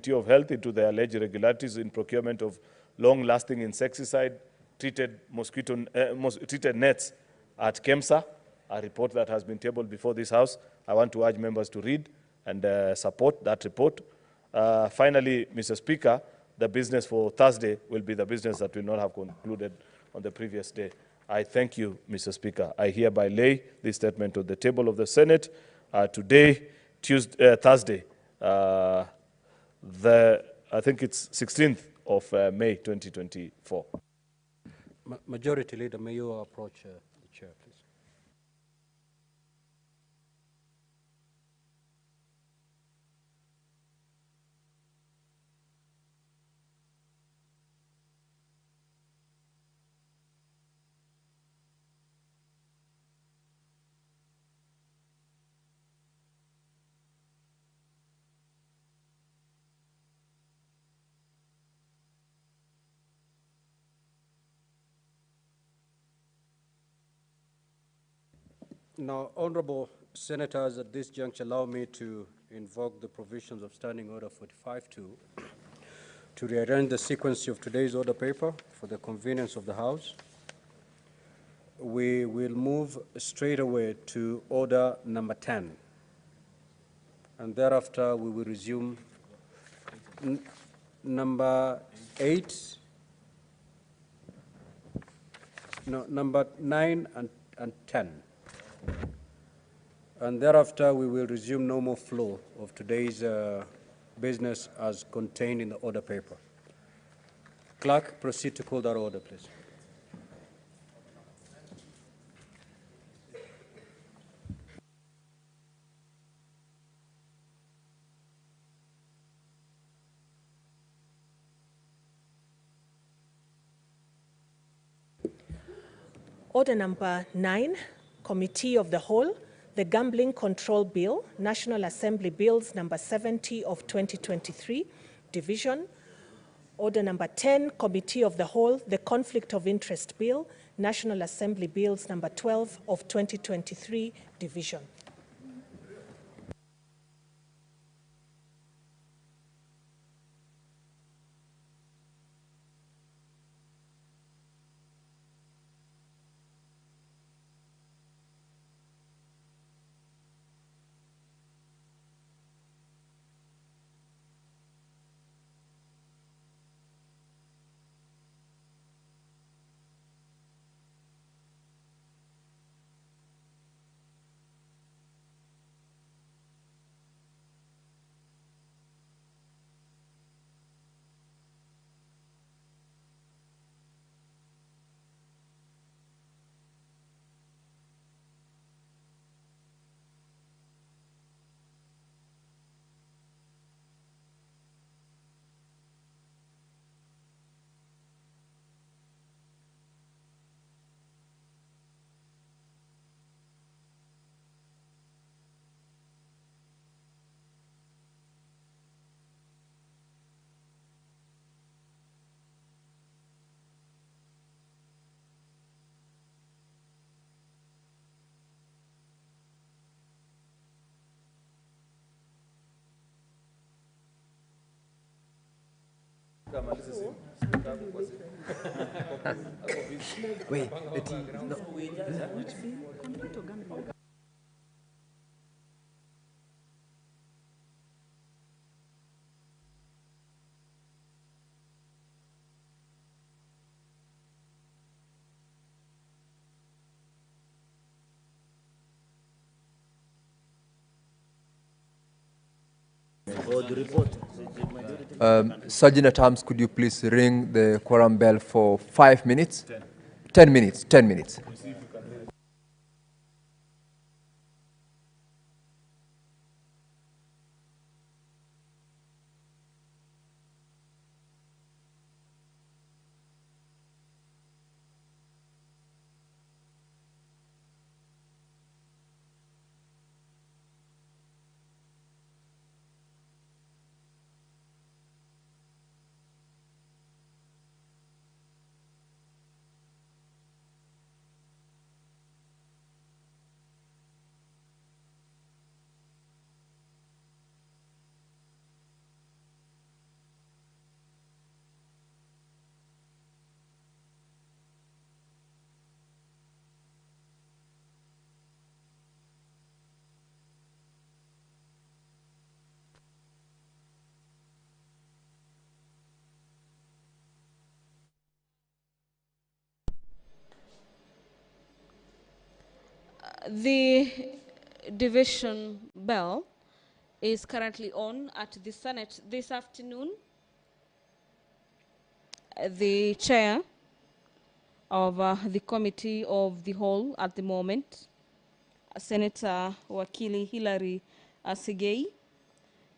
of Health into the alleged irregularities in procurement of long-lasting insecticide treated treated nets at KEMSA, a report that has been tabled before this House. I want to urge members to read and support that report. Finally, Mr. Speaker, the business for Thursday will be the business that will not have concluded on the previous day. I thank you, Mr. Speaker. I hereby lay this statement on the table of the Senate today, Thursday, I think it's 16th of May 2024. Majority Leader, may you approach the chair, please. Now, honorable senators, at this juncture, allow me to invoke the provisions of Standing Order 45 to rearrange the sequence of today's order paper for the convenience of the House. We will move straight away to order number 10, and thereafter we will resume number 8, no, number 9 and 10. And thereafter, we will resume normal flow of today's business as contained in the order paper. Clerk, proceed to call that order, please. Order number 9, Committee of the Whole, the Gambling Control Bill, National Assembly Bills number 70 of 2023, Division. Order number 10, Committee of the Whole, the Conflict of Interest Bill, National Assembly Bills number 12 of 2023, Division. Wait, Sergeant at Arms, could you please ring the quorum bell for 5 minutes? 10 minutes, 10 minutes. The division bell is currently on at the Senate this afternoon. The chair of the Committee of the Whole at the moment, Senator Wakili Hilary Asigei,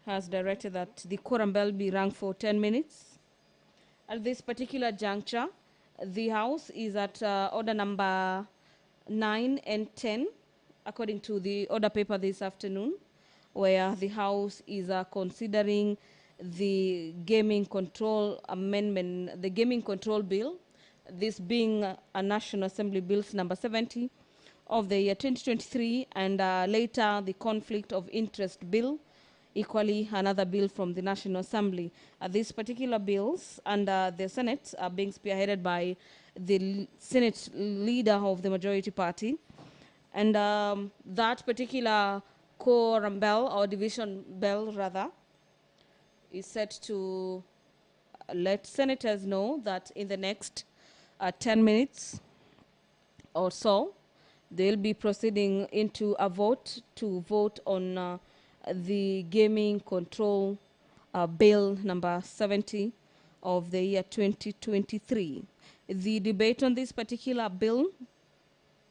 has directed that the quorum bell be rung for 10 minutes. At this particular juncture, the House is at order number 9 and 10, according to the order paper this afternoon, where the House is considering the gaming control amendment, the gaming control bill, this being a National Assembly Bills number 70 of the year 2023, and later the conflict of interest bill, equally another bill from the National Assembly. These particular bills under the Senate are being spearheaded by the Senate leader of the majority party. And that particular quorum bell, or division bell rather, is set to let senators know that in the next 10 minutes or so, they'll be proceeding into a vote to vote on the gaming control bill number 70 of the year 2023. The debate on this particular bill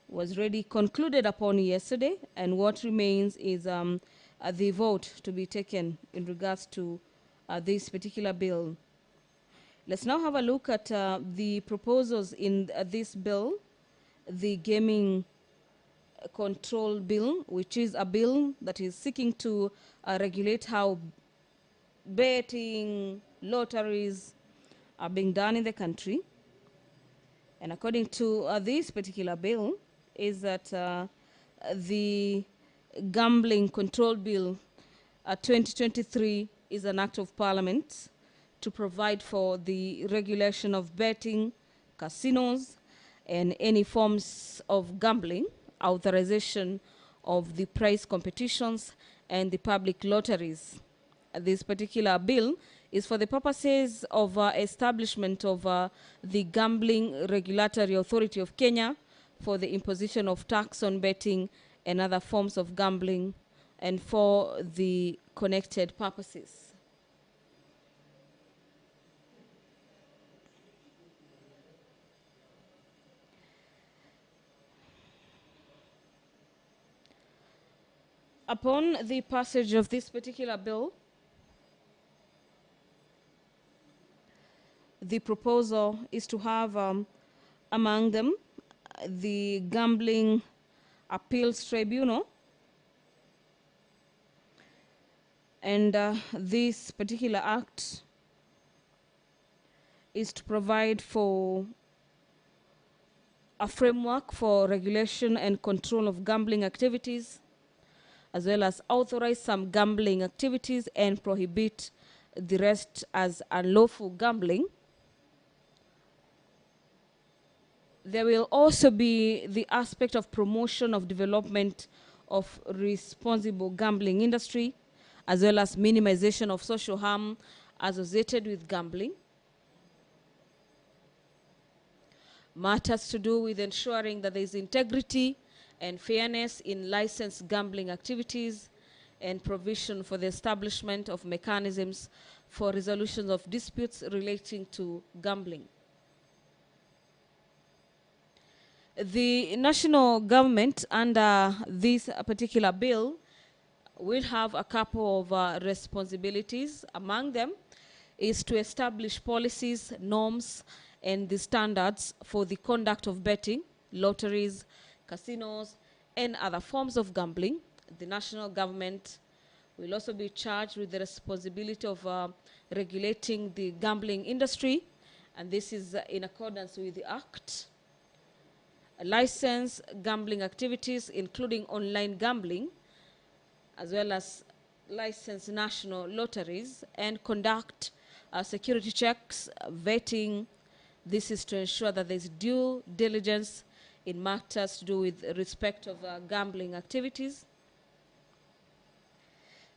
was already concluded upon yesterday, and what remains is the vote to be taken in regards to this particular bill. Let's now have a look at the proposals in this bill, the gaming control bill, which is a bill that is seeking to regulate how betting, lotteries are being done in the country. And according to this particular bill, is that the gambling control bill 2023 is an act of parliament to provide for the regulation of betting, casinos, and any forms of gambling, authorization of the prize competitions, and the public lotteries. This particular bill is for the purposes of establishment of the Gambling Regulatory Authority of Kenya, for the imposition of tax on betting and other forms of gambling, and for the connected purposes. Upon the passage of this particular bill, the proposal is to have among them the Gambling Appeals Tribunal, and this particular act is to provide for a framework for regulation and control of gambling activities, as well as authorize some gambling activities and prohibit the rest as unlawful gambling. There will also be the aspect of promotion of development of responsible gambling industry, as well as minimization of social harm associated with gambling. Matters to do with ensuring that there is integrity and fairness in licensed gambling activities, and provision for the establishment of mechanisms for resolution of disputes relating to gambling. The national government under this particular bill will have a couple of responsibilities. Among them is to establish policies, norms, and the standards for the conduct of betting, lotteries, casinos, and other forms of gambling. The national government will also be charged with the responsibility of regulating the gambling industry, and this is in accordance with the Act. License gambling activities, including online gambling, as well as license national lotteries, and conduct security checks, vetting. This is to ensure that there's due diligence in matters to do with respect of gambling activities.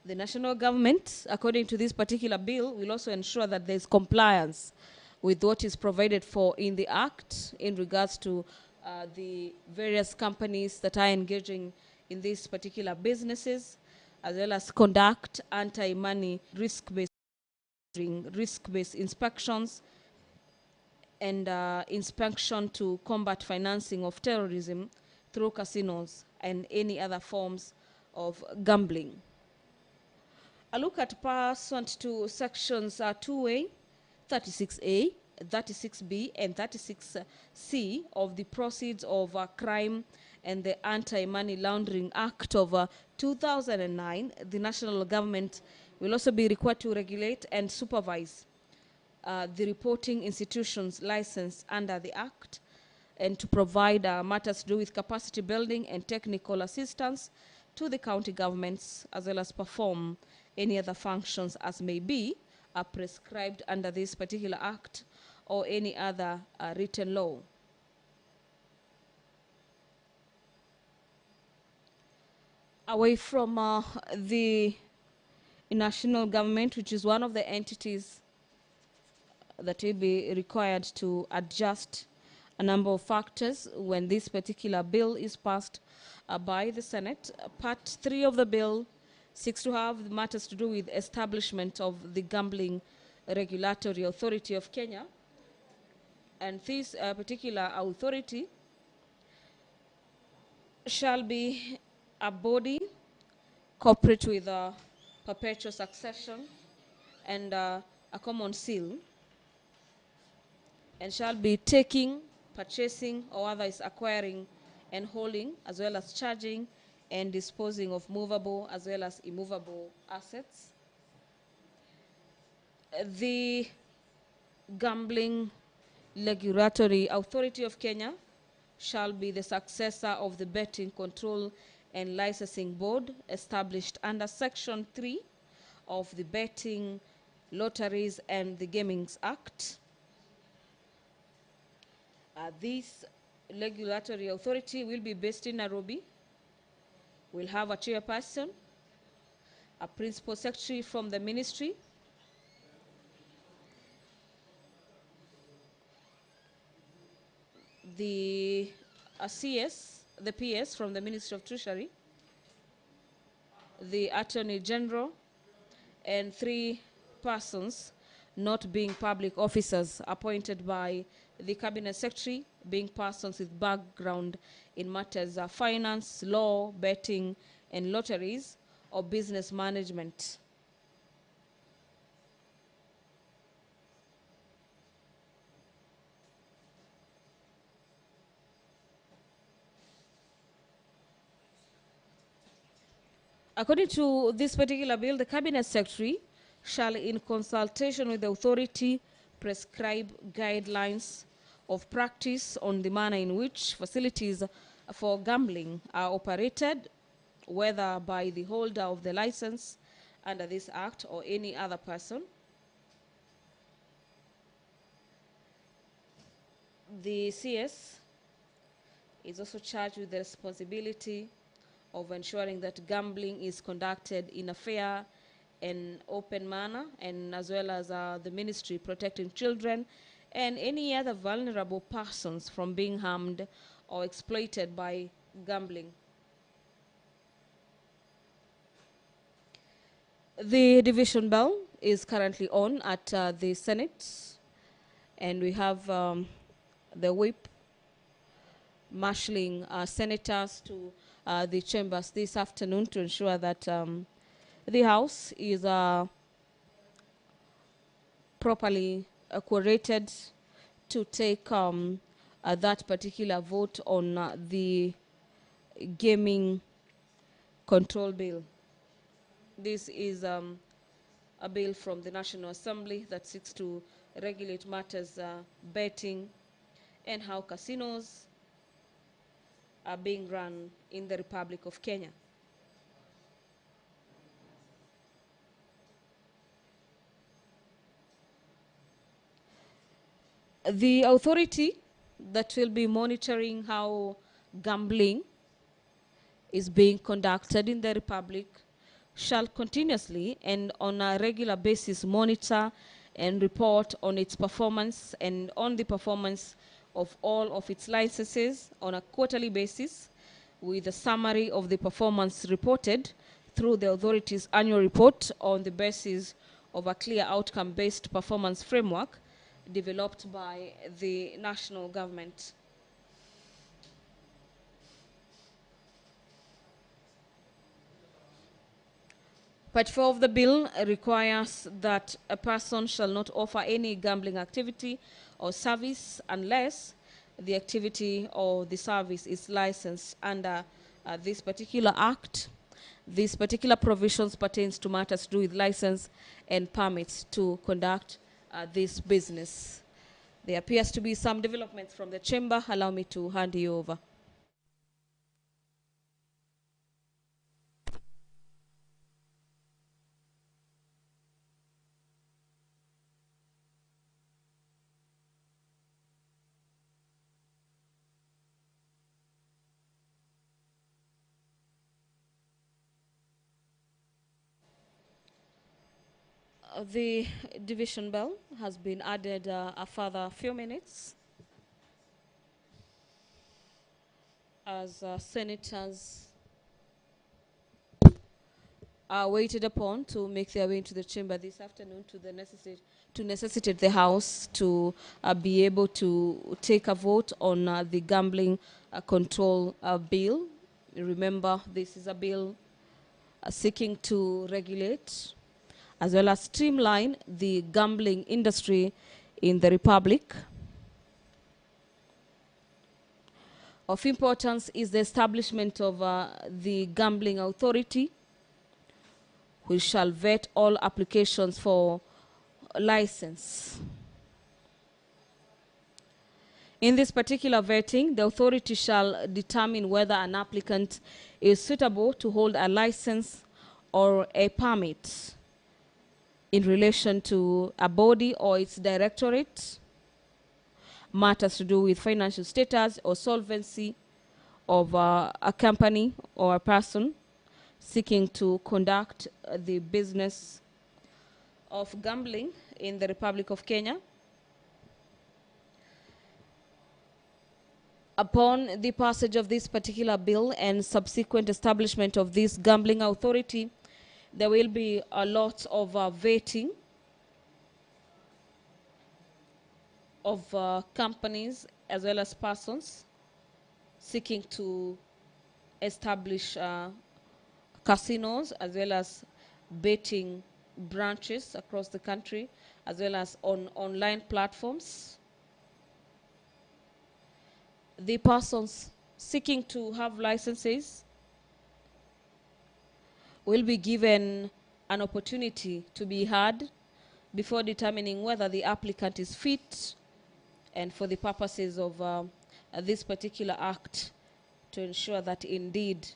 The national government, according to this particular bill, will also ensure that there's compliance with what is provided for in the Act in regards to the various companies that are engaging in these particular businesses, as well as conduct anti-money risk-based inspections and inspection to combat financing of terrorism through casinos and any other forms of gambling. A look at pursuant to sections 2A, 36A, 36B, and 36C of the Proceeds of Crime and the Anti-Money Laundering Act of 2009, the national government will also be required to regulate and supervise the reporting institutions licensed under the Act, and to provide matters to do with capacity building and technical assistance to the county governments, as well as perform any other functions as may be prescribed under this particular Act or any other written law. Away from the national government, which is one of the entities that will be required to adjust a number of factors when this particular bill is passed by the Senate. Part 3 of the bill seeks to have matters to do with establishment of the Gambling Regulatory Authority of Kenya. And this particular authority shall be a body corporate with a perpetual succession and a common seal, and shall be taking, purchasing, or otherwise acquiring and holding, as well as charging and disposing of movable as well as immovable assets. The Gambling Regulatory Authority of Kenya shall be the successor of the Betting Control and Licensing Board established under Section 3 of the Betting, Lotteries and the Gaming Act. This regulatory authority will be based in Nairobi. We'll have a chairperson, a principal secretary from the ministry, the PS from the Ministry of Treasury, the Attorney General, and 3 persons not being public officers appointed by the Cabinet Secretary, being persons with background in matters of finance, law, betting, and lotteries, or business management. According to this particular bill, the Cabinet Secretary shall, in consultation with the authority, prescribe guidelines of practice on the manner in which facilities for gambling are operated, whether by the holder of the license under this Act or any other person. The CS is also charged with the responsibility of ensuring that gambling is conducted in a fair and open manner, and as well as the ministry protecting children and any other vulnerable persons from being harmed or exploited by gambling. The division bell is currently on at the Senate, and we have the whip marshalling senators to the chambers this afternoon to ensure that the House is properly coordinated to take that particular vote on the gaming control bill. This is a bill from the National Assembly that seeks to regulate matters betting and how casinos are being run in the Republic of Kenya. The authority that will be monitoring how gambling is being conducted in the Republic shall continuously and on a regular basis monitor and report on its performance and on the performance of all of its licenses on a quarterly basis, with a summary of the performance reported through the authority's annual report on the basis of a clear outcome-based performance framework developed by the national government. Part 4 of the bill requires that a person shall not offer any gambling activity or service unless the activity or the service is licensed under this particular act. These particular provisions pertains to matters to do with license and permits to conduct this business. There appears to be some developments from the chamber. Allow me to hand you over. The division bell has been added a further few minutes as senators are waited upon to make their way into the chamber this afternoon to necessitate the House to be able to take a vote on the gambling control bill. Remember, this is a bill seeking to regulate as well as streamline the gambling industry in the Republic. Of importance is the establishment of the Gambling Authority, which shall vet all applications for license. In this particular vetting, the authority shall determine whether an applicant is suitable to hold a license or a permit in relation to a body or its directorate, matters to do with financial status or solvency of a company or a person seeking to conduct the business of gambling in the Republic of Kenya. Upon the passage of this particular bill and subsequent establishment of this gambling authority, there will be a lot of vetting of companies as well as persons seeking to establish casinos as well as betting branches across the country, as well as on online platforms. The persons seeking to have licenses will be given an opportunity to be heard before determining whether the applicant is fit and for the purposes of this particular act to ensure that indeed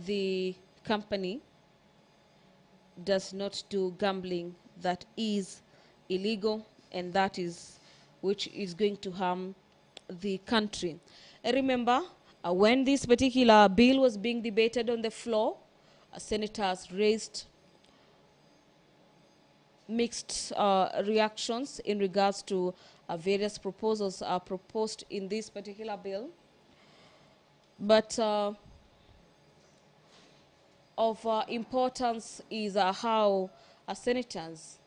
the company does not do gambling that is illegal and that is which is going to harm the country. Remember, when this particular bill was being debated on the floor, senators raised mixed reactions in regards to various proposals proposed in this particular bill. But of importance is how senators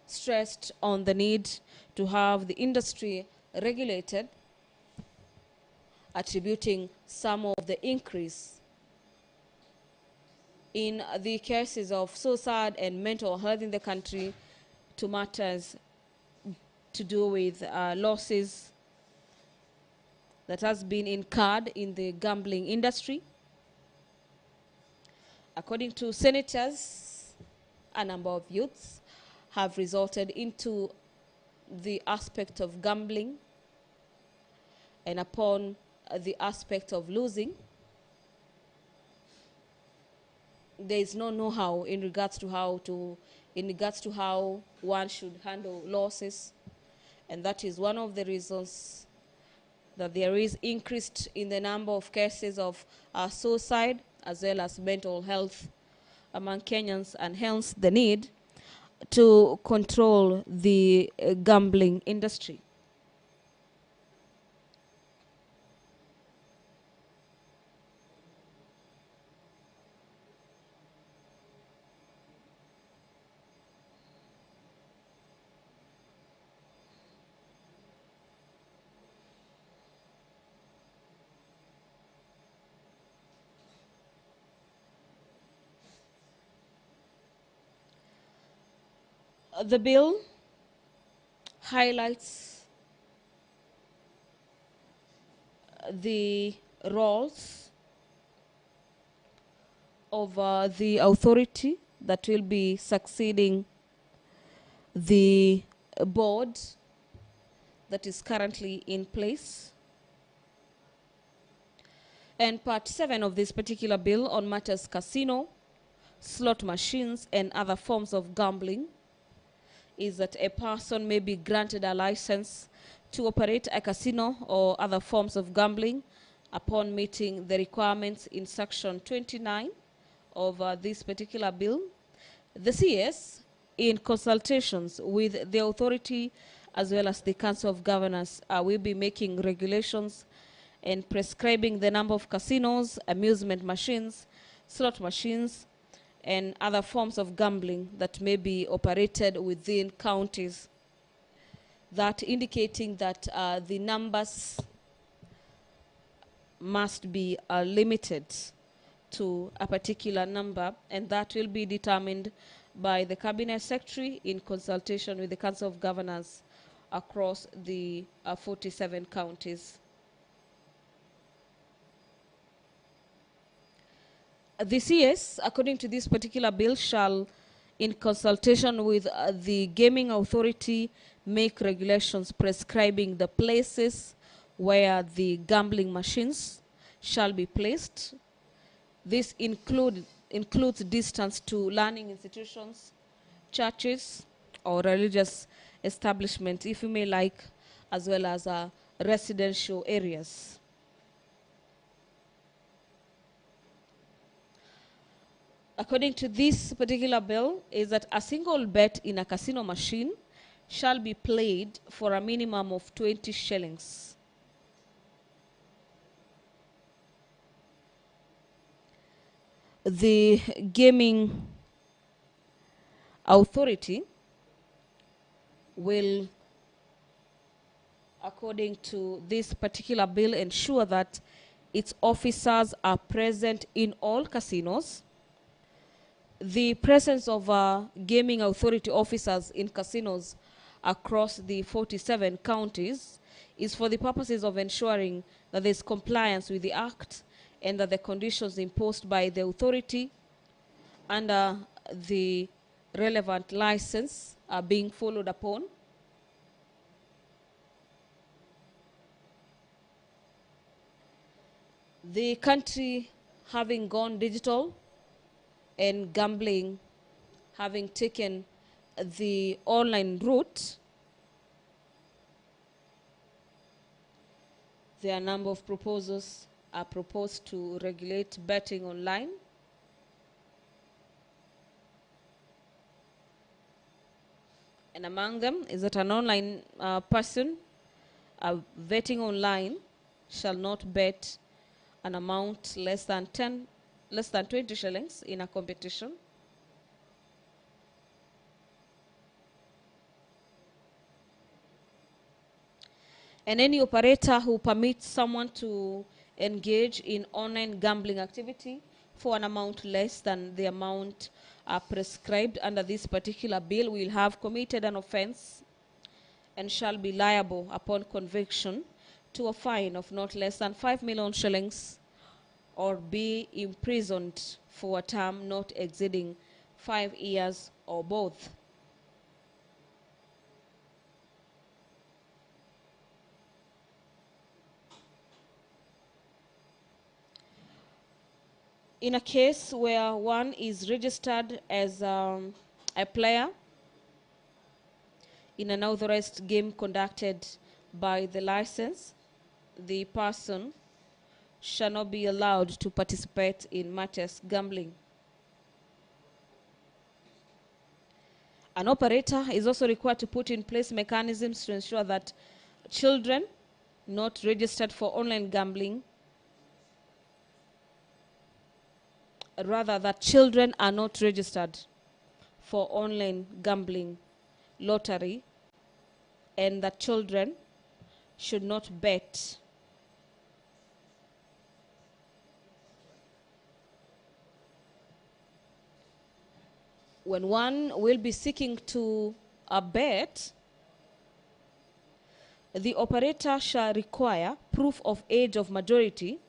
stressed on the need to have the industry regulated, attributing some of the increase in the cases of suicide and mental health in the country to matters to do with losses that has been incurred in the gambling industry. According to senators, a number of youths have resulted into the aspect of gambling, and upon the aspect of losing, there is no know-how in regards to how one should handle losses, and that is one of the reasons that there is increased in the number of cases of suicide as well as mental health among Kenyans, and hence the need to control the gambling industry. The bill highlights the roles of the authority that will be succeeding the board that is currently in place. And part 7 of this particular bill on matters casino, slot machines, and other forms of gambling is that a person may be granted a license to operate a casino or other forms of gambling upon meeting the requirements in section 29 of this particular bill. The CS, in consultations with the authority as well as the Council of Governors, will be making regulations and prescribing the number of casinos, amusement machines, slot machines, and other forms of gambling that may be operated within counties. That indicating that the numbers must be limited to a particular number, and that will be determined by the Cabinet Secretary in consultation with the Council of Governors across the 47 counties. The CS, according to this particular bill, shall, in consultation with the Gaming Authority, make regulations prescribing the places where the gambling machines shall be placed. This includes distance to learning institutions, churches, or religious establishments, if you may like, as well as residential areas. According to this particular bill, is that a single bet in a casino machine shall be played for a minimum of 20 shillings. The Gaming Authority will, according to this particular bill, ensure that its officers are present in all casinos. The presence of Gaming Authority officers in casinos across the 47 counties is for the purposes of ensuring that there is compliance with the Act and that the conditions imposed by the authority under the relevant license are being followed upon. The country having gone digital and gambling having taken the online route, there are a number of proposals are proposed to regulate betting online. And among them is that an online person betting online shall not bet an amount less than 20 shillings in a competition. And any operator who permits someone to engage in online gambling activity for an amount less than the amount prescribed under this particular bill will have committed an offense and shall be liable upon conviction to a fine of not less than 5 million shillings or be imprisoned for a term not exceeding 5 years or both. In a case where one is registered as a player in an authorized game conducted by the license, the person shall not be allowed to participate in matters gambling. An operator is also required to put in place mechanisms to ensure that children not registered for online gambling, rather that children are not registered for online gambling, lottery, and that children should not bet. When one will be seeking to a bet, the operator shall require proof of age of majority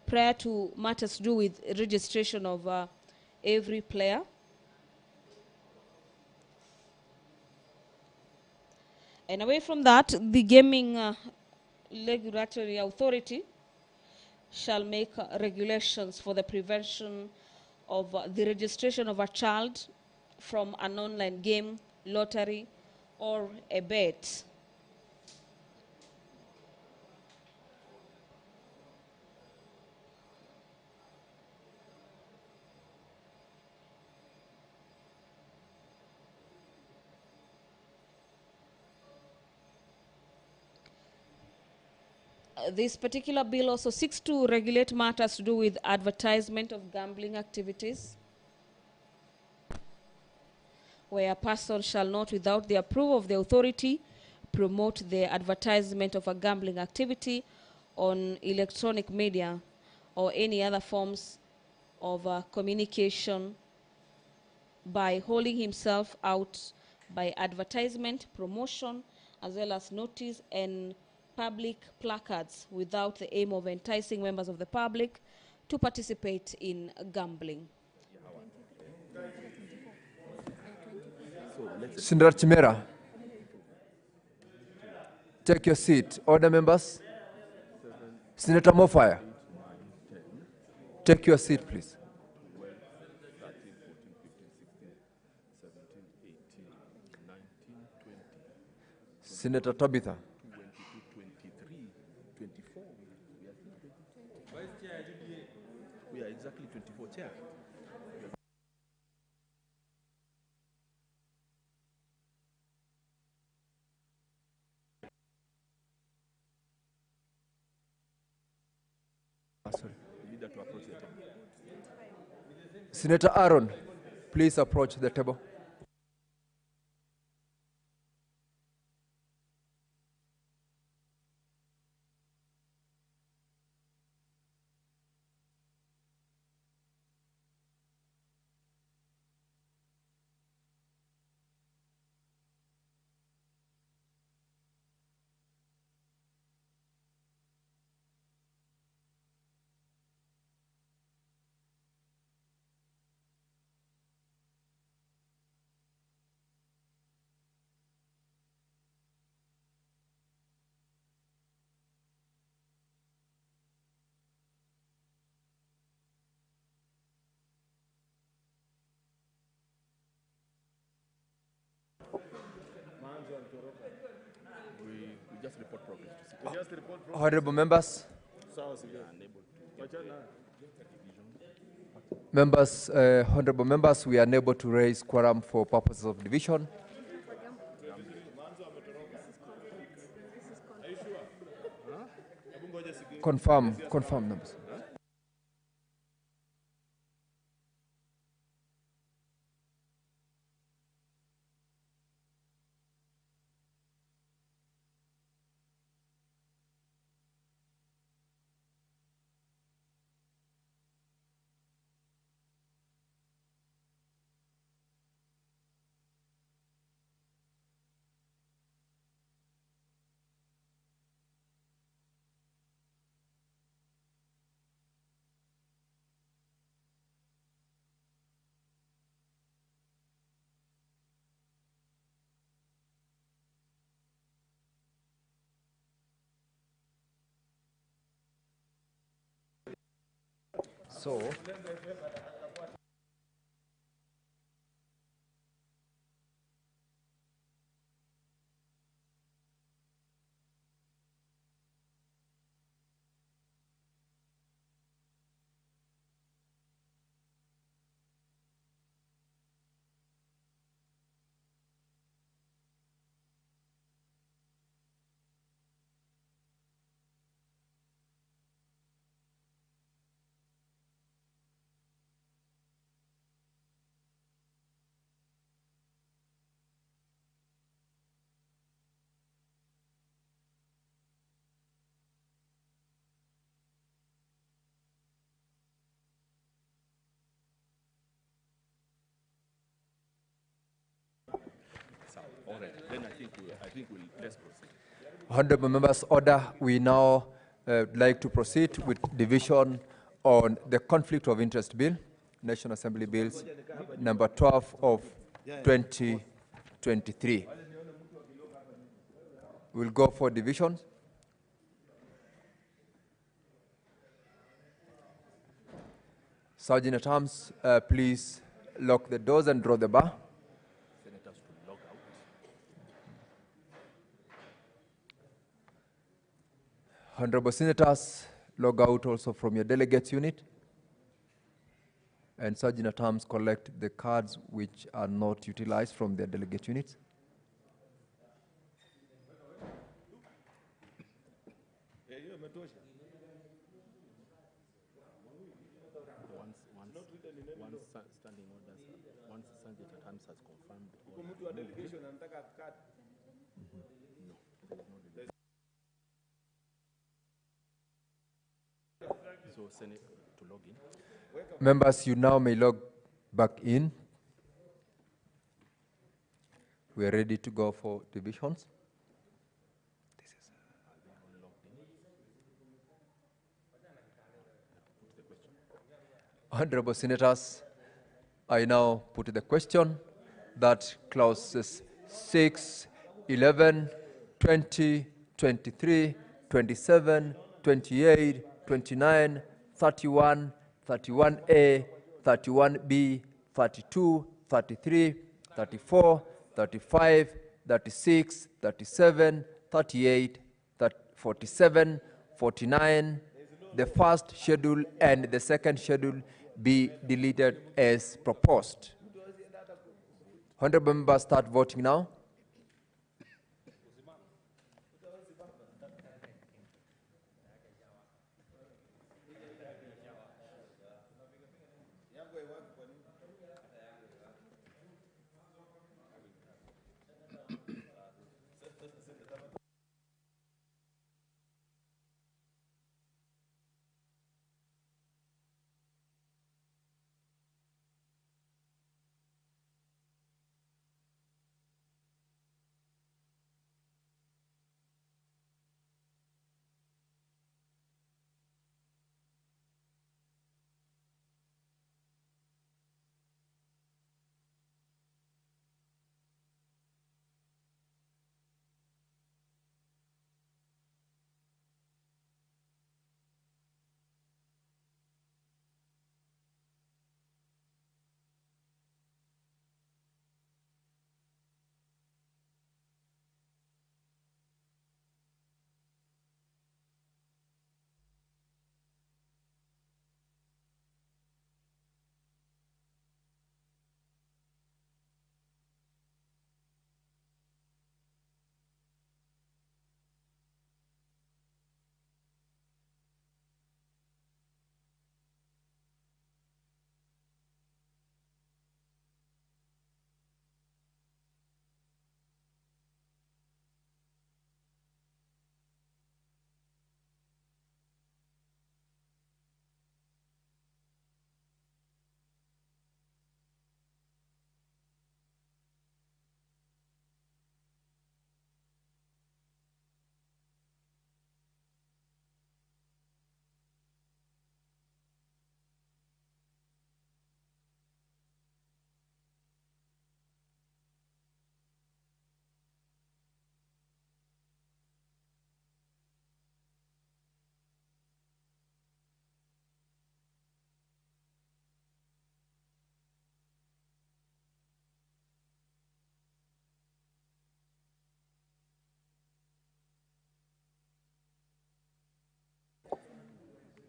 prior to matters to do with registration of every player. And away from that, the gaming regulatory authority shall make regulations for the prevention of the registration of a child from an online game, lottery, or a bet. This particular bill also seeks to regulate matters to do with advertisement of gambling activities, where a person shall not, without the approval of the authority, promote the advertisement of a gambling activity on electronic media or any other forms of communication by holding himself out by advertisement, promotion, as well as notice and public placards without the aim of enticing members of the public to participate in gambling. Senator Chimera, take your seat. Order, members. Senator Mofire, take your seat, please. Senator Tabitha. We are exactly 24, Chair. Sorry. Senator Aaron, please approach the table. We just report progress. Honorable members. Honorable members, we are unable to raise quorum for purposes of division. Confirm numbers. So, All right, then I think let's proceed. Honorable members, order. We now like to proceed with division on the conflict of interest bill, National Assembly bills number 12 of 2023. We'll go for division. Sergeant at Arms, please lock the doors and draw the bar. Senators to log out. Honorable Senators, log out also from your delegates unit. And Sergeant at Arms, collect the cards which are not utilized from their delegate units. Once standing orders, once Sergeant at Arms has confirmed order. So Senate to log in. Members, you now may log back in. We are ready to go for divisions. Honorable Senators, I now put the question that clauses 6, 11, 20, 23, 27, 28, 29, 31, 31A, 31B, 32, 33, 34, 35, 36, 37, 38, 47, 49, the first schedule and the second schedule be deleted as proposed. Honorable members, start voting now.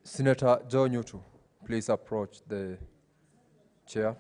Senator Joe Nyutu, please approach the chair.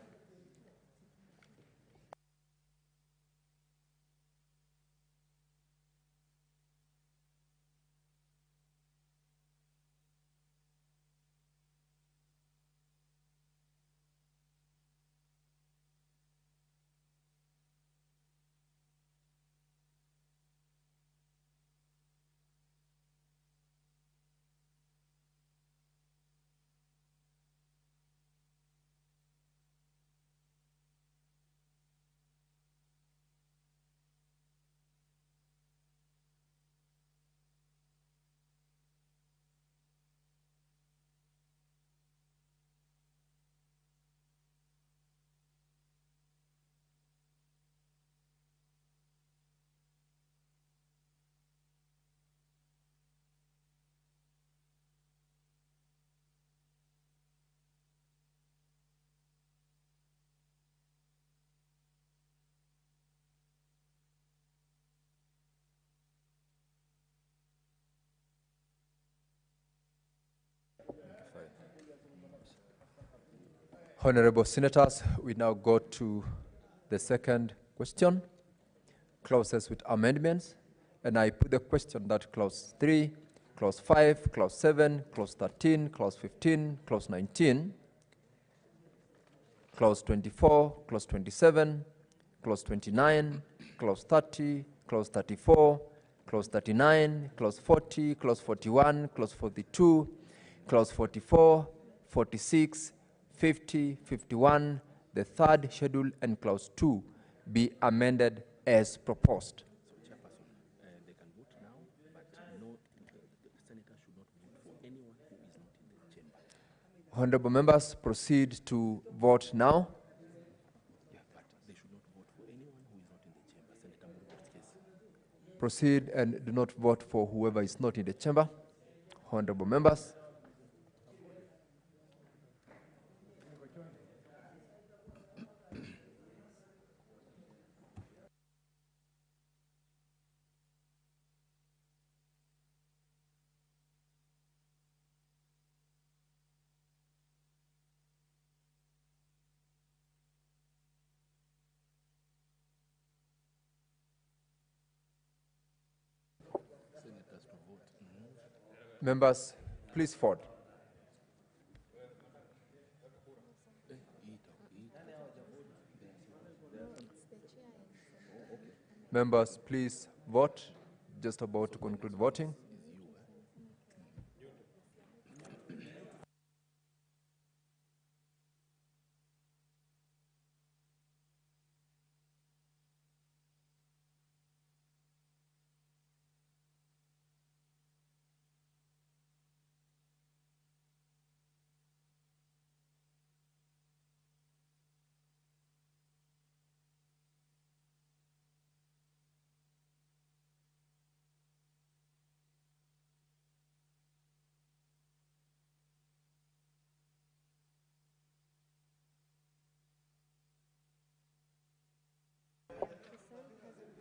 Honorable Senators, we now go to the second question, clauses with amendments. And I put the question that clause 3, clause 5, clause 7, clause 13, clause 15, clause 19, clause 24, clause 27, clause 29, clause 30, clause 34, clause 39, clause 40, clause 41, clause 42, clause 44, 46, 50, 51, the third schedule, and clause 2 be amended as proposed. So, Chairperson, they can vote now, but no, the senator should not vote for anyone who is not in the chamber. Honorable members, proceed to vote now. Yeah, but they should not vote for anyone who is not in the chamber. Senator Muruko's case. Proceed and do not vote for whoever is not in the chamber. Honorable members. Senators to vote. Members, please vote. Members, please vote. Just about to conclude voting.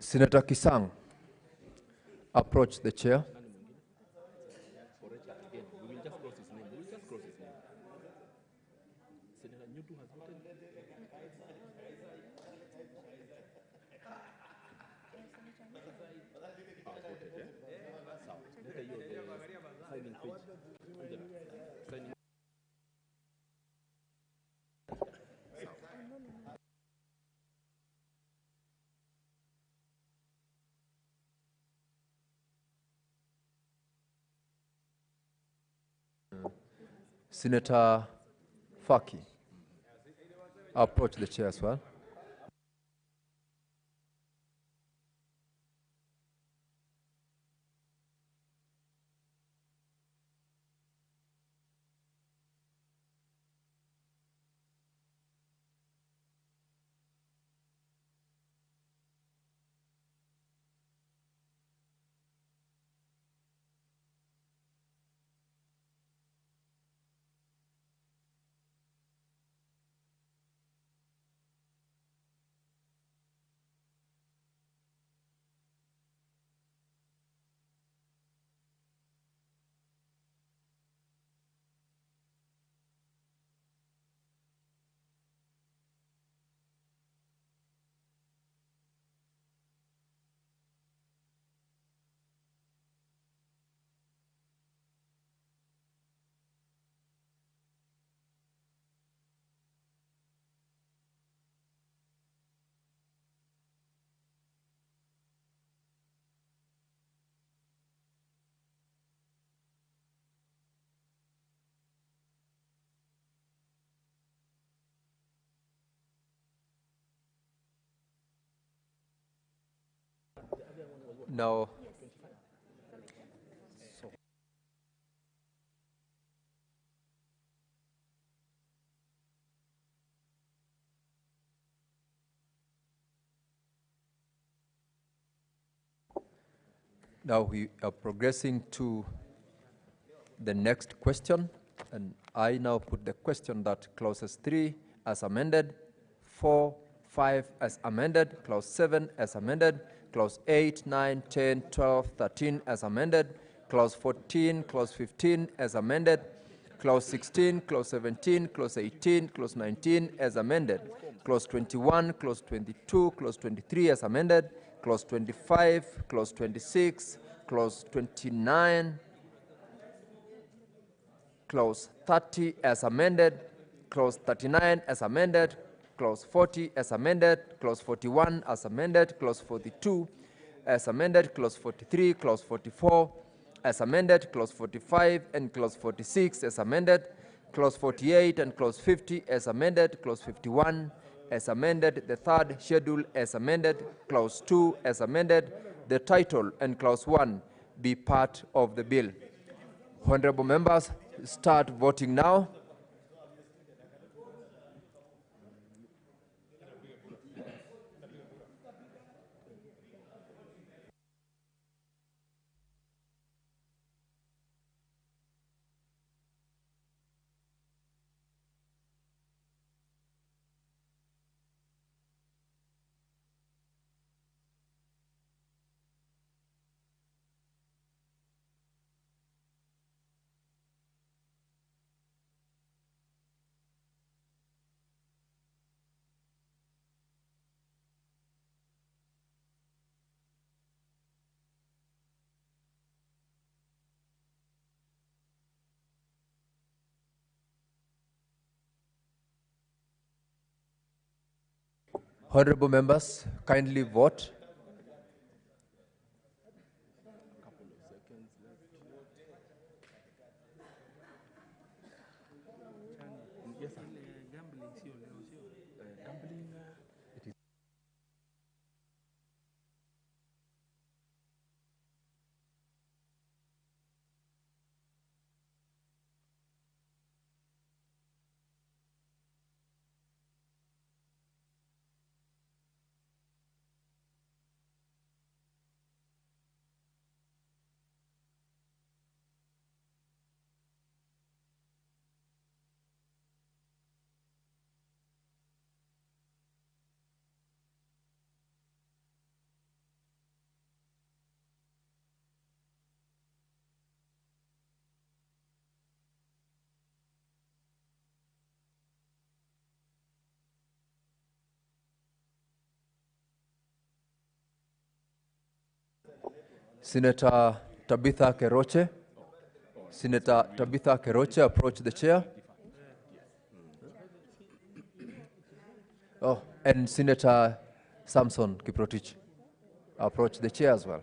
Senator Kisang, approach the chair. Again, we will just cross his name. We will just cross his name. Senator Nyutu has voted. Voted, eh? So, look at your signing page. Signing. Senator Faki, approach the chair as well. Now, we are progressing to the next question, and I now put the question that clauses 3 as amended, 4, 5 as amended, clause 7 as amended, clause 8, 9, 10, 12, 13 as amended, clause 14, clause 15 as amended, Clause 16, Clause 17, Clause 18, Clause 19 as amended. Clause 21, Clause 22, Clause 23 as amended. Clause 25, Clause 26, Clause 29, Clause 30 as amended, Clause 39 as amended, Clause 40 as amended, Clause 41 as amended, Clause 42 as amended, Clause 43, Clause 44 as amended, Clause 45 and Clause 46 as amended, Clause 48 and Clause 50 as amended, Clause 51 as amended, the third schedule as amended, Clause 2 as amended, the title and Clause 1 be part of the bill. Honorable members, start voting now. Honorable members, kindly vote. Yes, sir. Gambling, sio leo, sio. Gambling, it is. Senator Tabitha Keroche. Senator Tabitha Keroche, approach the chair. Oh, and Senator Samson Kiprotich, approach the chair as well.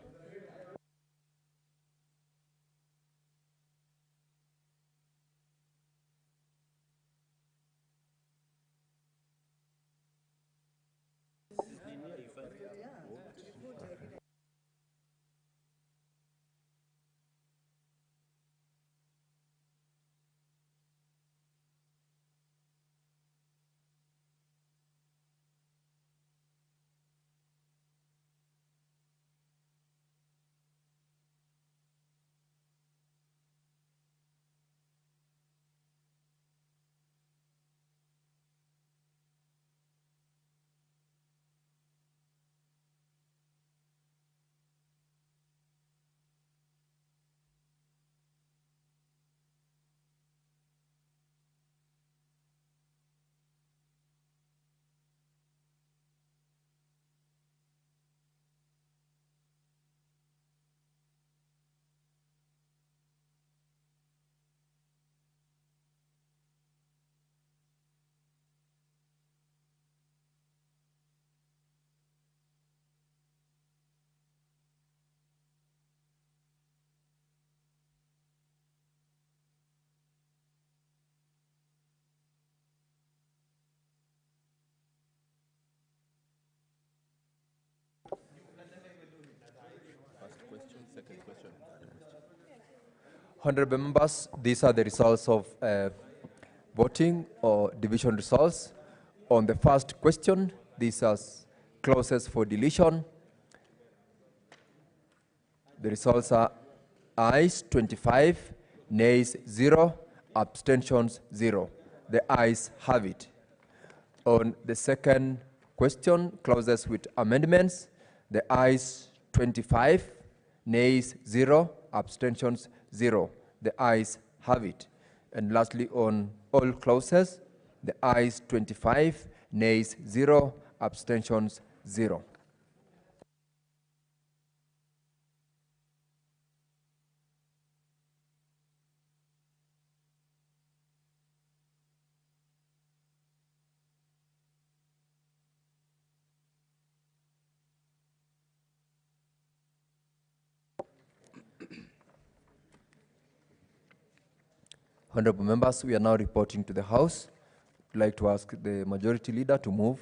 First question, second question, third question. Honorable members, these are the results of voting or division results. On the first question, these are clauses for deletion. The results are ayes 25, nays 0, abstentions 0. The ayes have it. On the second question, clauses with amendments, the ayes 25, nays 0, abstentions 0. The ayes have it. And lastly, on all clauses, the ayes 25, nays 0, abstentions 0. Honorable members, we are now reporting to the House. I'd like to ask the Majority Leader to move.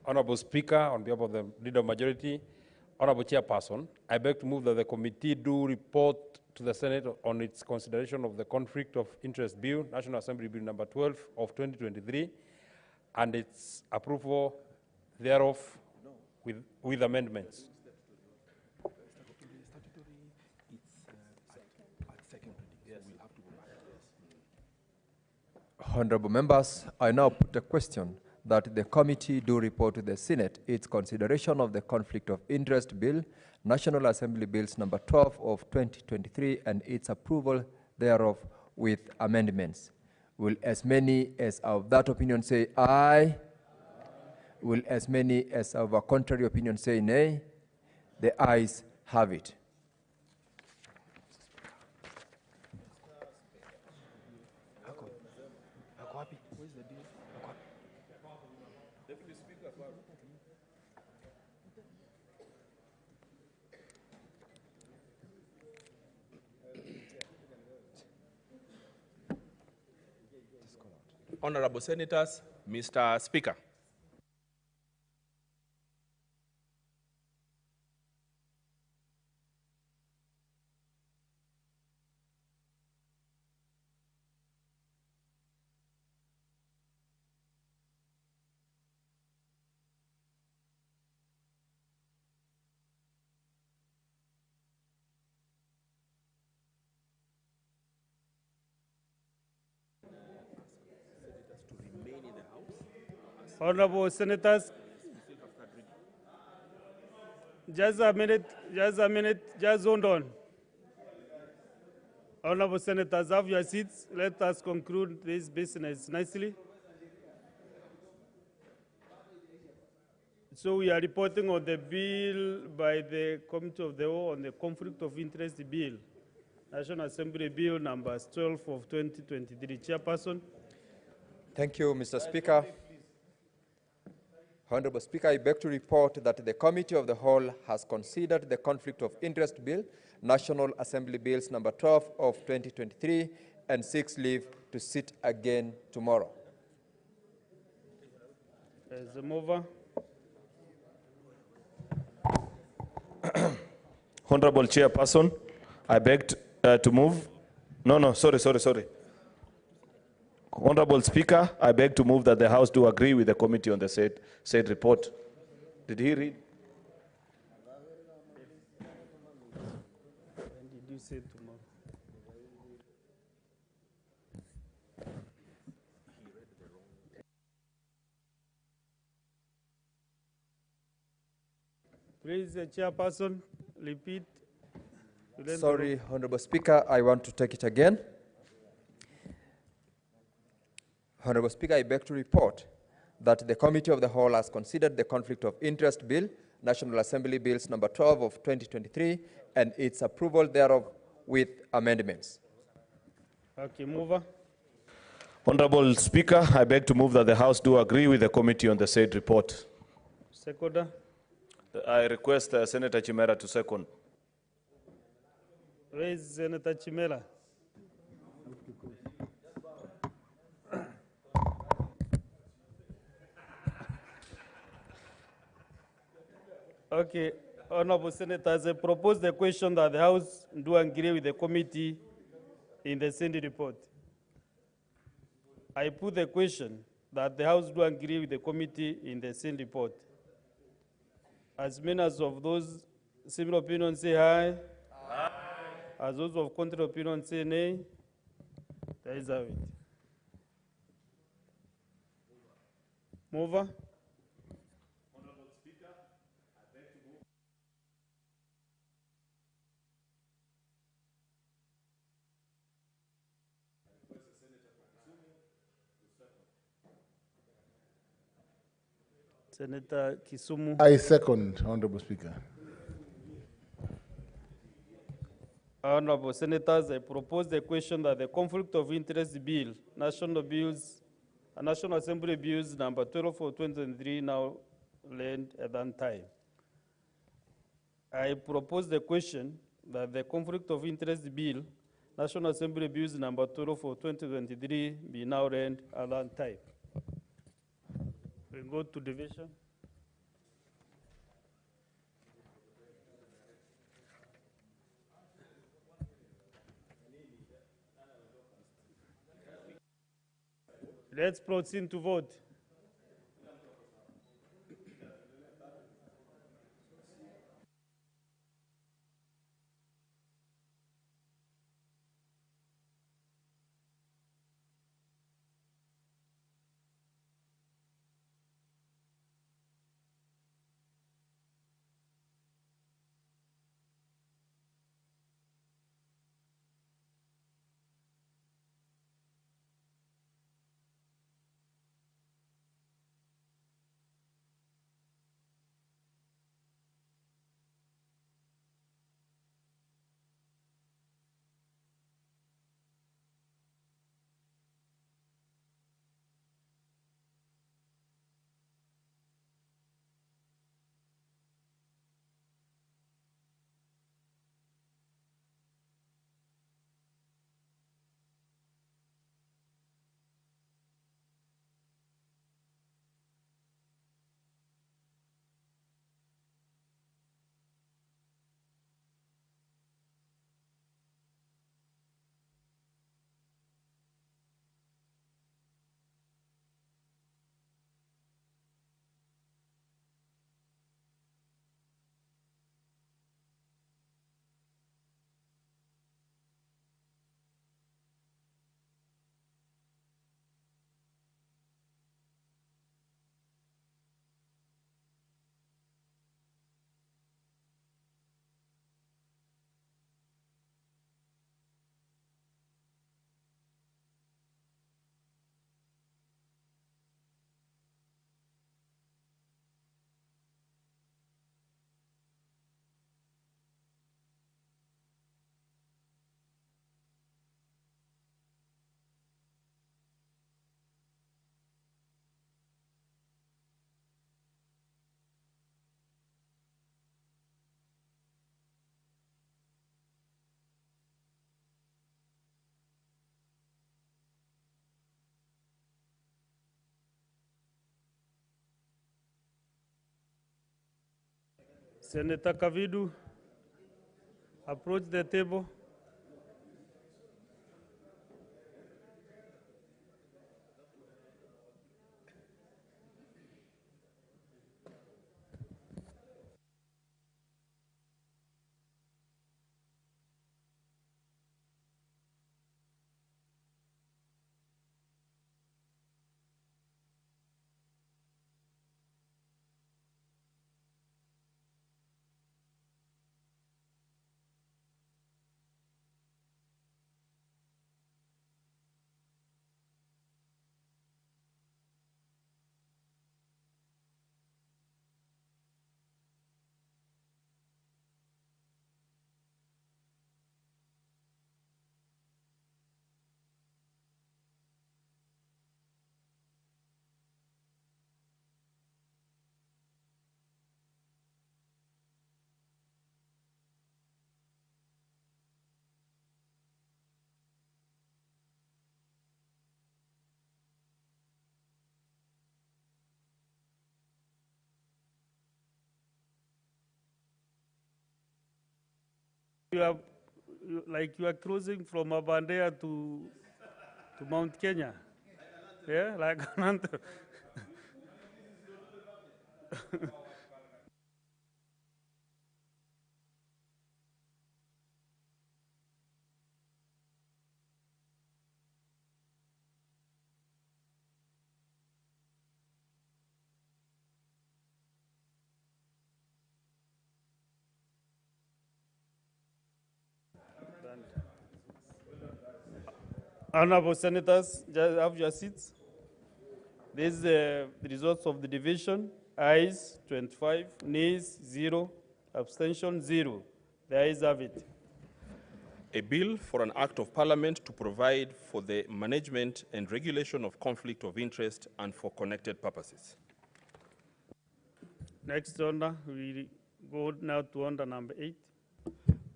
Honorable Speaker, on behalf of the Leader of Majority, Honorable Chairperson, I beg to move that the committee do report to the Senate on its consideration of the Conflict of Interest Bill, National Assembly Bill number 12 of 2023, and its approval thereof with amendments. Honorable members, I now put a question that the committee do report to the Senate its consideration of the Conflict of Interest Bill, National Assembly Bills number 12 of 2023, and its approval thereof with amendments. Will as many as of that opinion say aye? Will as many as of a contrary opinion say nay? The ayes have it. Honorable Senators, Mr. Speaker. Honorable Senators, just a minute, just hold on. Honorable Senators, have your seats. Let us conclude this business nicely. So we are reporting on the bill by the Committee of the Whole on the Conflict of Interest Bill, National Assembly Bill numbers 12 of 2023. Chairperson. Thank you, Mr. Speaker. Honorable Speaker, I beg to report that the Committee of the Whole has considered the Conflict of Interest Bill, National Assembly Bills number 12 of 2023, and seeks leave to sit again tomorrow. As a mover. Honorable Chairperson, I beg to move. Sorry. Honorable Speaker, I beg to move that the House do agree with the committee on the said report. Did he read? When did you say tomorrow? Please, the Chairperson, repeat. Sorry, Honorable Speaker, I want to take it again. Honorable Speaker, I beg to report that the Committee of the Whole has considered the Conflict of Interest Bill, National Assembly Bills number 12 of 2023, and its approval thereof with amendments. Okay, mover. Honorable Speaker, I beg to move that the House do agree with the committee on the said report. Seconder. I request Senator Chimera to second. Where is Senator Chimera? Okay, Honorable Senators, I propose the question that the House do agree with the committee in the Senate report. I put the question that the House do agree with the committee in the Senate report. As many as of those Similar opinion say aye. As those of contrary opinion say nay. The ayes have it. Mover. Senator Kisumu. I second, Honorable Speaker. Honorable Senators, I propose the question that the Conflict of Interest Bill, National Assembly Bills number 12 for 2023 now land at that time. I propose the question that the Conflict of Interest Bill, National Assembly Bills number 12 for 2023 be now read at that time. We go to division. Let's proceed to vote. Senator Kavidu, approach the table. You are cruising from Abandea to Mount Kenya. Yeah, like Honorable Senators, just have your seats. This is the results of the division. Ayes 25, nays 0, abstention 0. The ayes have it. A bill for an act of parliament to provide for the management and regulation of conflict of interest and for connected purposes. Next order, we go now to order number 8.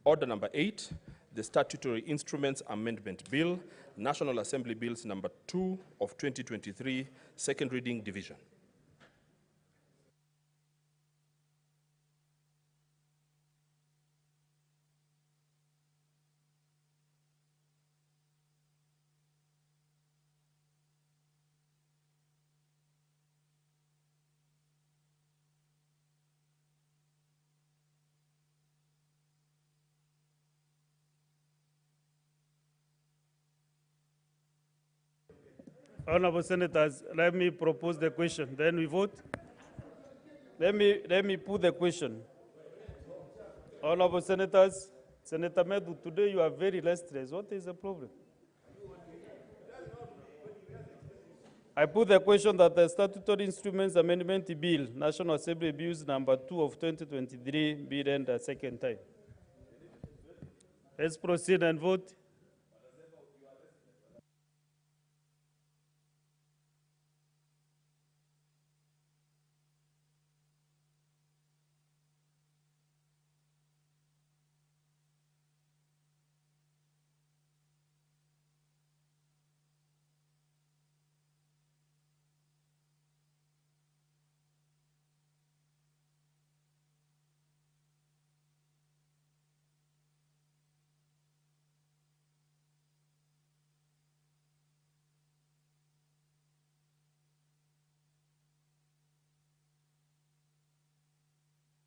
Order number 8, the Statutory Instruments Amendment Bill, National Assembly Bills number 2 of 2023, second reading division. Honorable Senators, let me propose the question, then we vote. Let me put the question. Honorable Senators, Senator Medu, today you are very restless. What is the problem? I put the question that the Statutory Instruments Amendment Bill, National Assembly Bills number 2 of 2023, be read a second time. Let's proceed and vote.